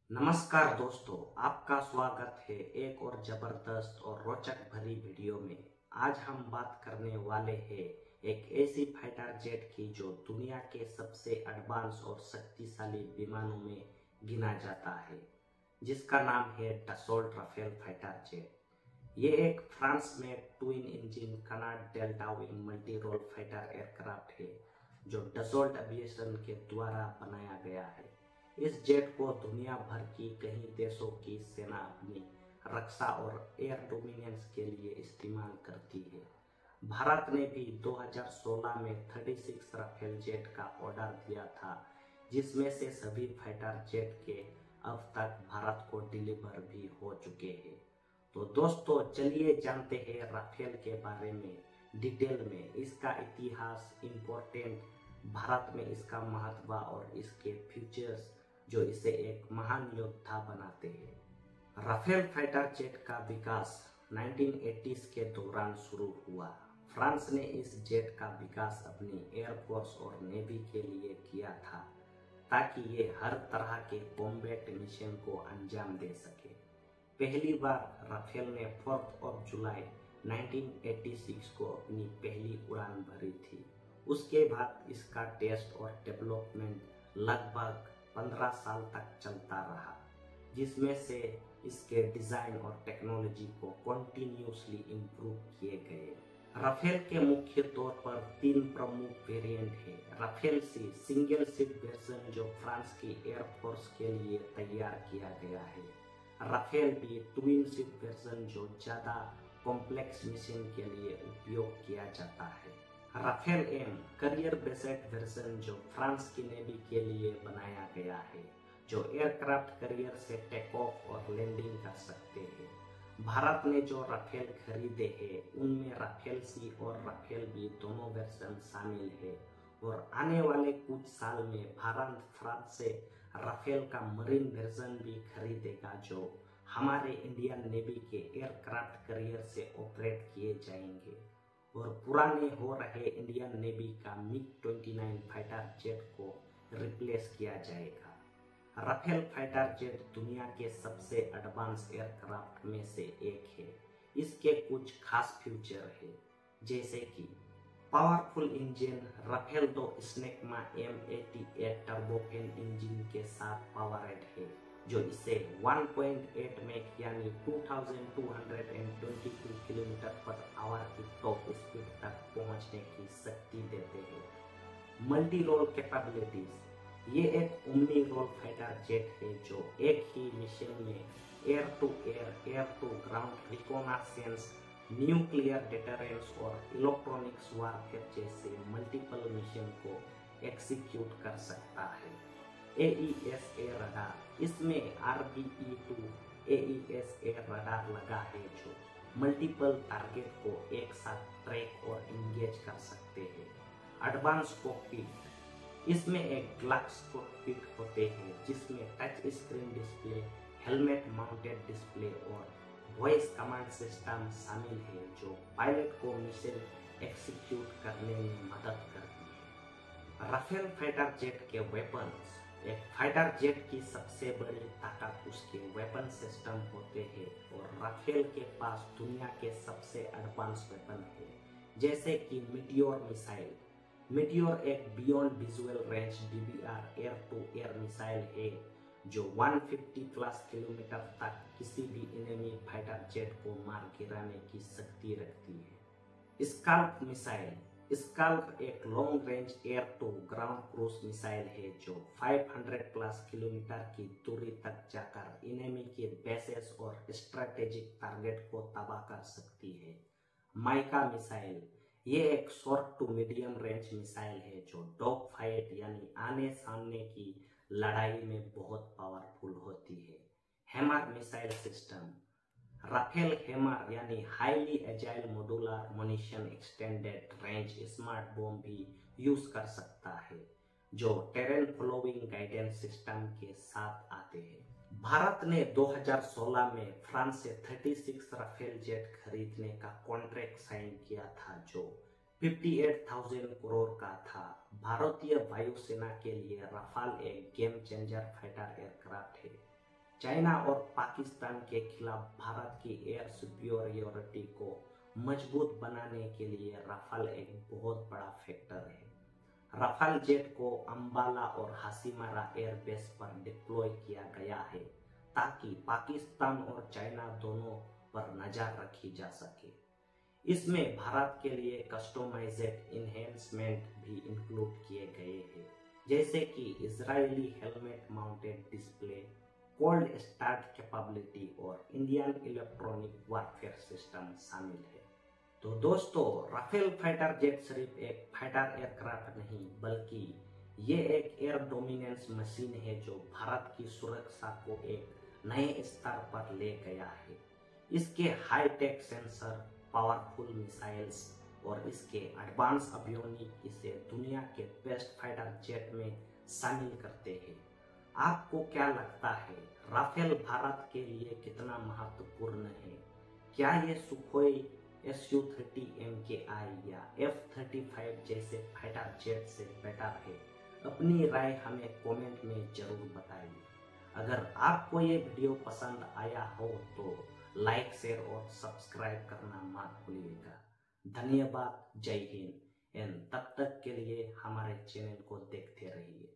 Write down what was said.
नमस्कार दोस्तों, आपका स्वागत है एक और जबरदस्त और रोचक भरी वीडियो में। आज हम बात करने वाले हैं एक ऐसी फाइटर जेट की जो दुनिया के सबसे एडवांस और शक्तिशाली विमानों में गिना जाता है, जिसका नाम है डसॉल्ट राफेल फाइटर जेट। ये एक फ्रांस में twin engine canard delta wing multi role fighter aircraft है जो डसॉल्ट एविएशन के द्वारा बनाया गया है। इस जेट को दुनिया भर की कई देशों की सेना अपनी रक्षा और एयर डोमिनेंस के लिए इस्तेमाल करती है। भारत ने भी 2016 में 36 राफेल जेट का ऑर्डर दिया था, जिसमें से सभी फाइटर जेट के अब तक भारत को डिलीवर भी हो चुके हैं। तो दोस्तों, चलिए जानते हैं राफेल के बारे में डिटेल में, इसका इतिहास, इम्पोर्टेंट, भारत में इसका महत्व और इसके फीचर्स जो इसे एक महान योद्धा बनाते हैं। राफेल फाइटर जेट का विकास 1980s के दौरान शुरू हुआ। फ्रांस ने इस जेट का विकास अपनी एयरफोर्स और नेवी के लिए किया था ताकि ये हर तरह के कॉम्बैट मिशन को अंजाम दे सके। पहली बार राफेल ने 4 जुलाई 1986 को अपनी पहली उड़ान भरी थी। उसके बाद इसका टेस्ट और डेवलपमेंट लगभग 15 साल तक चलता रहा, जिसमें से इसके डिजाइन और टेक्नोलॉजी को कॉन्टिन्यूसली इम्प्रूव किए गए। राफेल के मुख्य तौर पर 3 प्रमुख वेरिएंट है। Rafale C single seat version जो फ्रांस की एयरफोर्स के लिए तैयार किया गया है। Rafale B twin seat version जो ज्यादा कॉम्प्लेक्स मिशन के लिए उपयोग किया जाता है। Rafale M carrier based version जो फ्रांस की नेवी के लिए बनाया गया है, जो एयरक्राफ्ट करियर से टेक ऑफ और लैंडिंग कर सकते हैं। भारत ने जो राफेल खरीदे हैं उनमें राफेल सी और राफेल बी दोनों वर्जन शामिल है और आने वाले कुछ साल में भारत फ्रांस से राफेल का मरीन वर्जन भी खरीदेगा जो हमारे इंडियन नेवी के एयरक्राफ्ट करियर से ऑपरेट किए जाएंगे और पुराने हो रहे इंडियन नेवी का MiG-29 फाइटर जेट को रिप्लेस किया जाएगा। राफेल फाइटर जेट दुनिया के सबसे एडवांस एयरक्राफ्ट में से एक है। इसके कुछ खास फीचर है, जैसे कि powerful engine. Rafale 2 Snecma M88 turbofan engine के साथ पावरेड है, जो इसे 1.8 मैक यानी 2222 km/h की टॉप स्पीड तक पहुंचने की शक्ति देते हैं। Multi role capabilities. ये एक ओमनी रोल फाइटर जेट है जो एक ही मिशन में air to air, air to ground reconnaissance, nuclear deterrence और इलेक्ट्रॉनिक्स वारफेयर जैसे मल्टीपल मिशन को एक्सिक्यूट कर सकता है। AESA radar. इसमें RBE-2 AESA रडार लगा है जो मल्टीपल टारगेट को एक साथ ट्रैक और इंगेज कर सकते हैं। Advance cockpit. इसमें एक ग्लास कॉकपिट होते हैं जिसमें touch screen display, helmet mounted display और वॉइस कमांड सिस्टम शामिल है जो पायलट को मिशन एक्सिक्यूट करने में मदद करती है। राफेल फाइटर जेट के वेपन्स। एक फाइटर जेट की सबसे बड़ी ताकत उसके वेपन सिस्टम होते हैं और राफेल के पास दुनिया के सबसे एडवांस वेपन है, जैसे कि मीटियोर मिसाइल। मीटियोर एक beyond visual range DBR air to air missile है जो 150+ किलोमीटर तक किसी भी एनिमी फाइटर जेट को मार गिराने की शक्ति रखती है। SCALP missile. स्काल्प एक long range air to ground cruise missile है जो 500+ किलोमीटर की दूरी तक जाकर एनिमी के बेसेस और स्ट्रेटेजिक टारगेट को तबाह कर सकती है। MICA missile. ये एक short to medium range missile है जो डॉग फाइट यानी आने सामने की लड़ाई में बहुत पावरफुल होती है। Hammer missile system. Rafale hammer यानी highly agile modular munition extended range smart bomb भी यूज कर सकता है जो टेरेन फॉलोइंग गाइडेंस सिस्टम के साथ आते हैं। भारत ने 2016 में फ्रांस से 36 राफेल जेट खरीदने का कॉन्ट्रैक्ट साइन किया था जो 58,000 करोड़ का था। भारतीय वायुसेना के लिए राफेल एक गेम चेंजर फाइटर एयरक्राफ्ट है। चाइना और पाकिस्तान के खिलाफ भारत की एयर सुपीरियोरिटी को मजबूत बनाने के लिए राफेल एक बहुत बड़ा फैक्टर है। राफेल जेट को अंबाला और हासीमारा एयरबेस पर डिप्लॉय किया गया है ताकि पाकिस्तान और चाइना दोनों पर नजर रखी जा सके। इसमें भारत के लिए कस्टमाइज्ड इन्हेंसमेंट भी इंक्लूड किए गए हैं, जैसे कि Israeli helmet mounted display, cold start capability और इंडियन इलेक्ट्रॉनिक वारफेयर सिस्टम शामिल है। तो दोस्तों, राफेल फाइटर जेट सिर्फ एक फाइटर एयरक्राफ्ट नहीं बल्कि ये एक एयर डोमिनेंस मशीन है जो भारत की सुरक्षा को एक नए स्तर पर ले गया है। इसके high tech sensor, powerful missiles और इसके एडवांस अवियोनिक इसे दुनिया के बेस्ट फाइटर जेट में शामिल करते हैं। आपको क्या लगता है, राफेल भारत के लिए कितना महत्वपूर्ण है? क्या ये सुखोई Su-30 MKI या F-35 जैसे फाइटर जेट से बेटर है? अपनी राय हमें कमेंट में जरूर बताइए। अगर आपको ये वीडियो पसंद आया हो तो लाइक, शेयर और सब्सक्राइब करना मत भूलिएगा। धन्यवाद, जय हिंद एंड तब तक के लिए हमारे चैनल को देखते रहिए।